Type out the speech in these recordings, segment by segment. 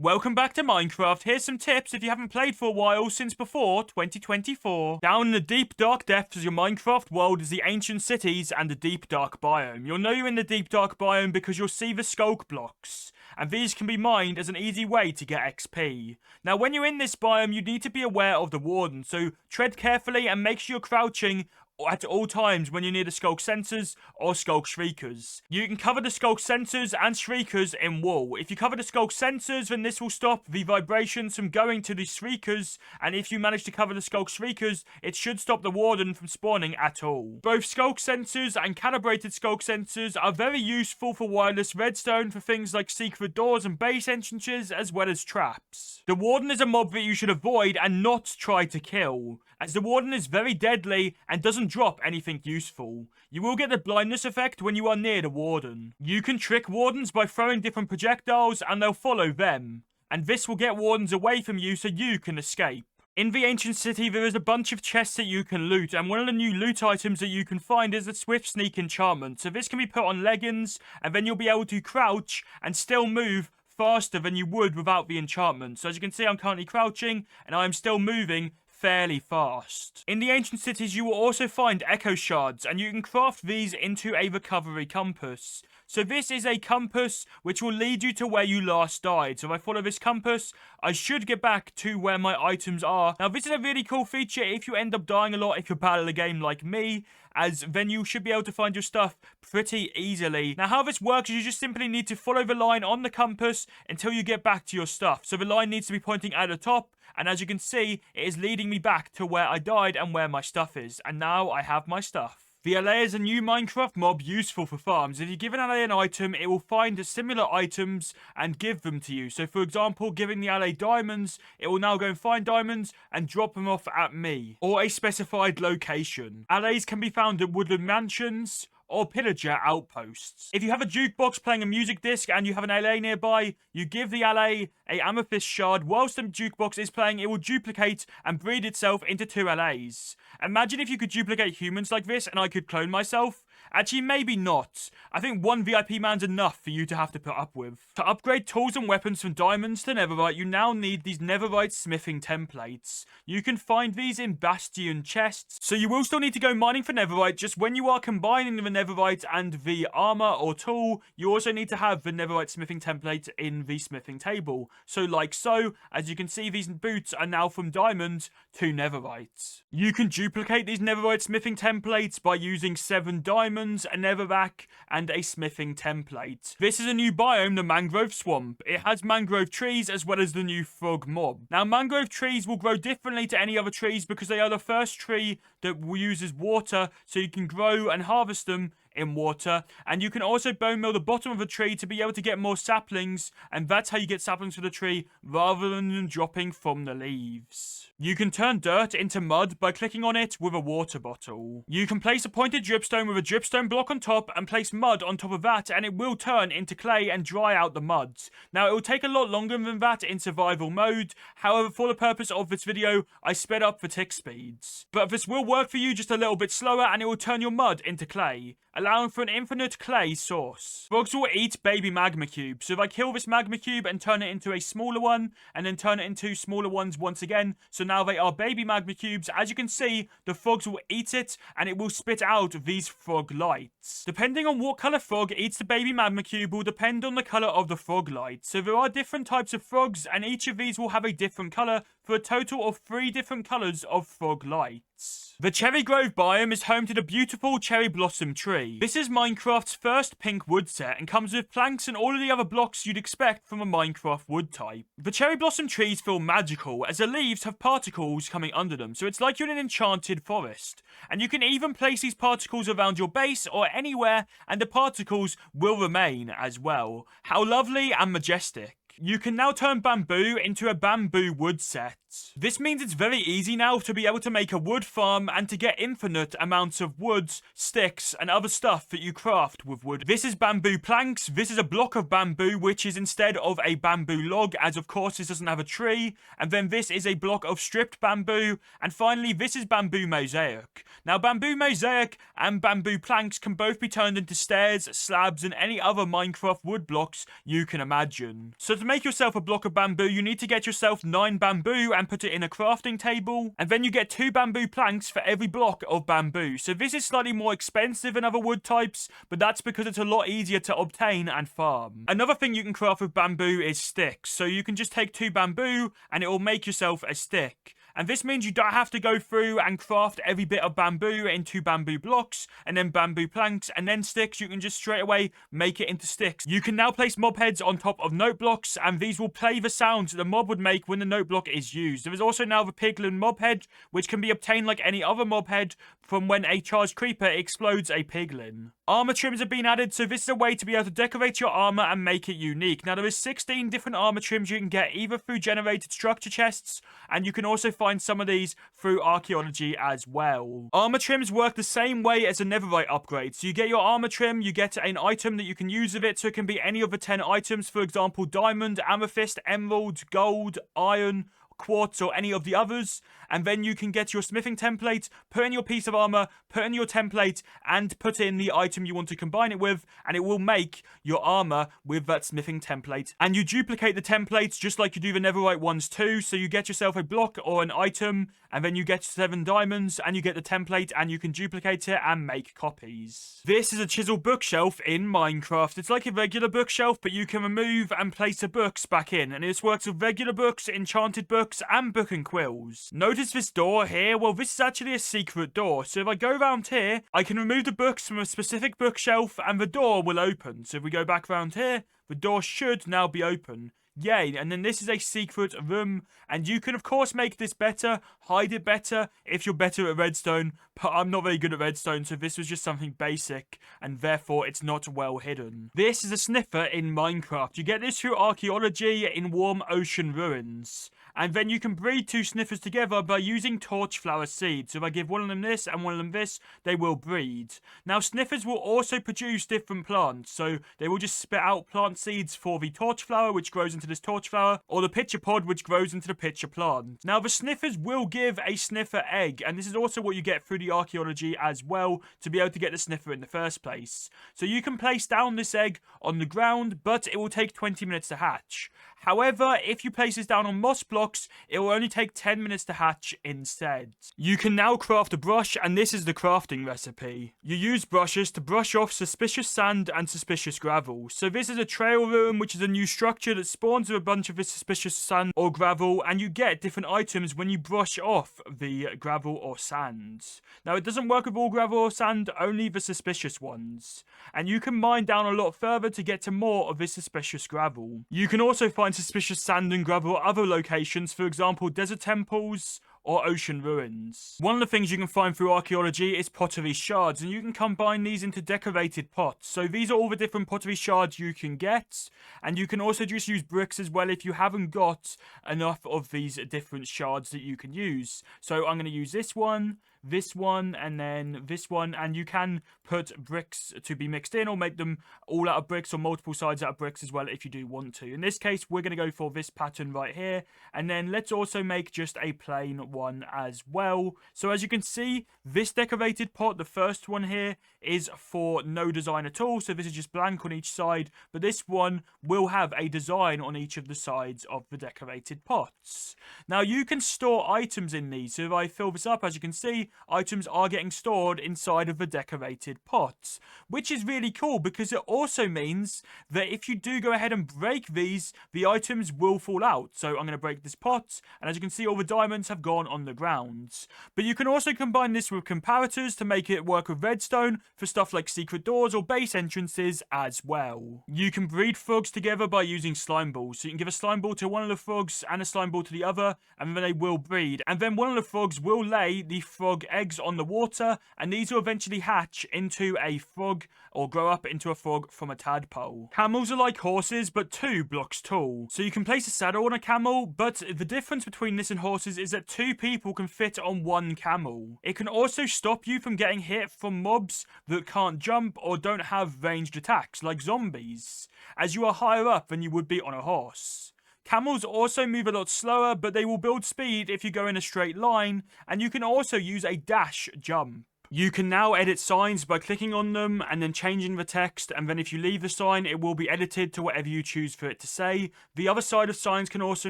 Welcome back to Minecraft. Here's some tips if you haven't played for a while since before 2024. Down in the deep dark depths of your Minecraft world is the ancient cities and the deep dark biome. You'll know you're in the deep dark biome because you'll see the skulk blocks, and these can be mined as an easy way to get XP. Now when you're in this biome you need to be aware of the warden, so tread carefully and make sure you're crouching at all times when you're near the skulk sensors or skulk shriekers. You can cover the skulk sensors and shriekers in wool. If you cover the skulk sensors, then this will stop the vibrations from going to the shriekers, and if you manage to cover the skulk shriekers, it should stop the warden from spawning at all. Both skulk sensors and calibrated skulk sensors are very useful for wireless redstone for things like secret doors and base entrances, as well as traps. The warden is a mob that you should avoid and not try to kill, as the warden is very deadly and doesn't drop anything useful. You will get the blindness effect when you are near the warden. You can trick wardens by throwing different projectiles and they'll follow them, and this will get wardens away from you so you can escape. In the ancient city there is a bunch of chests that you can loot, and one of the new loot items that you can find is the swift sneak enchantment. So this can be put on leggings and then you'll be able to crouch and still move faster than you would without the enchantment. So as you can see, I'm currently crouching and I'm still moving fairly fast. In the ancient cities you will also find echo shards, and you can craft these into a recovery compass. So this is a compass which will lead you to where you last died. So if I follow this compass, I should get back to where my items are. Now this is a really cool feature if you end up dying a lot if you battle a game like me, as then you should be able to find your stuff pretty easily. Now how this works is you just simply need to follow the line on the compass until you get back to your stuff. So the line needs to be pointing at the top, and as you can see, it is leading me back to where I died and where my stuff is. And now I have my stuff. The Allay is a new Minecraft mob useful for farms. If you give an Allay an item, it will find similar items and give them to you. So for example, giving the Allay diamonds, it will now go and find diamonds and drop them off at me, or a specified location. Allays can be found at woodland mansions or pillager outposts. If you have a jukebox playing a music disc and you have an Allay nearby, you give the Allay a amethyst shard. Whilst the jukebox is playing, it will duplicate and breed itself into 2 Allays. Imagine if you could duplicate humans like this and I could clone myself. Actually, maybe not. I think 1 VIP man's enough for you to have to put up with. To upgrade tools and weapons from diamonds to netherite, you now need these netherite smithing templates. You can find these in bastion chests, so you will still need to go mining for netherite. Just when you are combining the netherite and the armor or tool, you also need to have the netherite smithing template in the smithing table. So like so, as you can see, these boots are now from diamond to netherite. You can duplicate these netherite smithing templates by using 7 diamonds, a netherrack, and a smithing template. This is a new biome, the Mangrove swamp. It has mangrove trees as well as the new frog mob. Now mangrove trees will grow differently to any other trees because they are the first tree that uses water, so you can grow and harvest them in water, and you can also bone meal the bottom of a tree to be able to get more saplings, and that's how you get saplings for the tree rather than them dropping from the leaves. You can turn dirt into mud by clicking on it with a water bottle. You can place a pointed dripstone with a dripstone block on top and place mud on top of that, and it will turn into clay and dry out the mud. Now it will take a lot longer than that in survival mode, however for the purpose of this video I sped up the tick speeds. But this will work for you just a little bit slower, and it will turn your mud into clay, allowing for an infinite clay source. Frogs will eat baby magma cubes, so if I kill this magma cube and turn it into a smaller one, and then turn it into smaller ones once again, so now they are baby magma cubes, as you can see, the frogs will eat it, and it will spit out these froglights. Depending on what colour frog eats the baby magma cube will depend on the colour of the froglight. So there are different types of frogs, and each of these will have a different colour, for a total of 3 different colours of froglights. The Cherry Grove biome is home to the beautiful cherry blossom tree. This is Minecraft's first pink wood set and comes with planks and all of the other blocks you'd expect from a Minecraft wood type. The cherry blossom trees feel magical as the leaves have particles coming under them, so it's like you're in an enchanted forest. And you can even place these particles around your base or anywhere, and the particles will remain as well. How lovely and majestic. You can now turn bamboo into a bamboo wood set. This means it's very easy now to be able to make a wood farm and to get infinite amounts of wood, sticks, and other stuff that you craft with wood. This is bamboo planks. This is a block of bamboo, which is instead of a bamboo log, as of course this doesn't have a tree. And then this is a block of stripped bamboo. And finally, this is bamboo mosaic. Now, bamboo mosaic and bamboo planks can both be turned into stairs, slabs, and any other Minecraft wood blocks you can imagine. So to make yourself a block of bamboo, you need to get yourself 9 bamboo and put it in a crafting table. And then you get 2 bamboo planks for every block of bamboo. So this is slightly more expensive than other wood types, but that's because it's a lot easier to obtain and farm. Another thing you can craft with bamboo is sticks. So you can just take 2 bamboo and it will make yourself a stick. And this means you don't have to go through and craft every bit of bamboo into bamboo blocks, and then bamboo planks, and then sticks. You can just straight away make it into sticks. You can now place mob heads on top of note blocks, and these will play the sounds that the mob would make when the note block is used. There is also now the piglin mob head, which can be obtained like any other mob head from when a charged creeper explodes a piglin. Armor trims have been added, so this is a way to be able to decorate your armor and make it unique. Now, there is 16 different armor trims you can get either through generated structure chests, and you can also find some of these through archaeology as well. Armor trims work the same way as a netherite upgrade. So you get your armor trim, you get an item that you can use with it, so it can be any of the 10 items, for example, diamond, amethyst, emerald, gold, iron, quartz, or any of the others. And then you can get your smithing template, put in your piece of armor, put in your template, and put in the item you want to combine it with, and it will make your armor with that smithing template. And you duplicate the templates just like you do the netherite ones too, so you get yourself a block or an item, and then you get 7 diamonds, and you get the template, and you can duplicate it and make copies. This is a chiseled bookshelf in Minecraft. It's like a regular bookshelf, but you can remove and place the books back in, and this works with regular books, enchanted books, and book and quills. Notice this door here? Well, this is actually a secret door. So if I go around here, I can remove the books from a specific bookshelf and the door will open. So if we go back around here, the door should now be open. Yay, and then this is a secret room, and you can of course make this better, hide it better if you're better at redstone, but I'm not very good at redstone, so this was just something basic, and therefore it's not well hidden. This is a sniffer in Minecraft. You get this through archaeology in warm ocean ruins. And then you can breed 2 sniffers together by using torchflower seeds. So if I give one of them this and one of them this, they will breed. Now, sniffers will also produce different plants. So they will just spit out plant seeds for the torchflower, which grows into this torchflower, or the pitcher pod, which grows into the pitcher plant. Now, the sniffers will give a sniffer egg, and this is also what you get through the archaeology as well, to be able to get the sniffer in the first place. So you can place down this egg on the ground, but it will take 20 minutes to hatch. However, if you place this down on moss blocks, it will only take 10 minutes to hatch instead. You can now craft a brush, and this is the crafting recipe. You use brushes to brush off suspicious sand and suspicious gravel. So this is a trail room, which is a new structure that spawns with a bunch of this suspicious sand or gravel, and you get different items when you brush off the gravel or sand. Now, it doesn't work with all gravel or sand, only the suspicious ones. And you can mine down a lot further to get to more of this suspicious gravel. You can also find suspicious sand and gravel at other locations, for example, desert temples or ocean ruins. One of the things you can find through archaeology is pottery shards, and you can combine these into decorated pots. So these are all the different pottery shards you can get, and you can also just use bricks as well if you haven't got enough of these different shards that you can use. So I'm going to use this one, and then this one, and you can put bricks to be mixed in or make them all out of bricks or multiple sides out of bricks as well if you do want to. In this case, we're going to go for this pattern right here, and then let's also make just a plain one as well. So as you can see, this decorated pot, the first one here, is for no design at all, so this is just blank on each side, but this one will have a design on each of the sides of the decorated pots. Now, you can store items in these, so if I fill this up, as you can see, items are getting stored inside of the decorated pots, which is really cool because it also means that if you do go ahead and break these, the items will fall out. So I'm going to break this pot, and as you can see, all the diamonds have gone on the ground. But you can also combine this with comparators to make it work with redstone for stuff like secret doors or base entrances as well. You can breed frogs together by using slime balls. So you can give a slime ball to one of the frogs and a slime ball to the other, and then they will breed. And then one of the frogs will lay the frog frog eggs on the water, and these will eventually hatch into a frog or grow up into a frog from a tadpole. Camels are like horses, but 2 blocks tall. So you can place a saddle on a camel, but the difference between this and horses is that 2 people can fit on 1 camel. It can also stop you from getting hit from mobs that can't jump or don't have ranged attacks, like zombies, as you are higher up than you would be on a horse. Camels also move a lot slower, but they will build speed if you go in a straight line, and you can also use a dash jump. You can now edit signs by clicking on them and then changing the text, and then if you leave the sign, it will be edited to whatever you choose for it to say. The other side of signs can also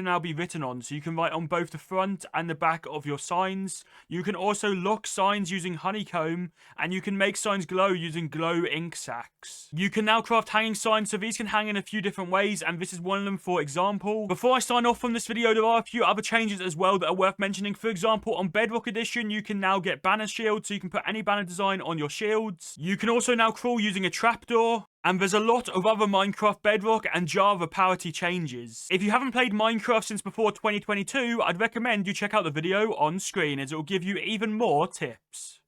now be written on, so you can write on both the front and the back of your signs. You can also lock signs using honeycomb, and you can make signs glow using glow ink sacs. You can now craft hanging signs, so these can hang in a few different ways, and this is one of them for example. Before I sign off from this video, there are a few other changes as well that are worth mentioning. For example, on Bedrock Edition, you can now get banner shields, so you can put any banner design on your shields. You can also now crawl using a trapdoor. And there's a lot of other Minecraft Bedrock and Java Parity changes. If you haven't played Minecraft since before 2022, I'd recommend you check out the video on screen, as it will give you even more tips.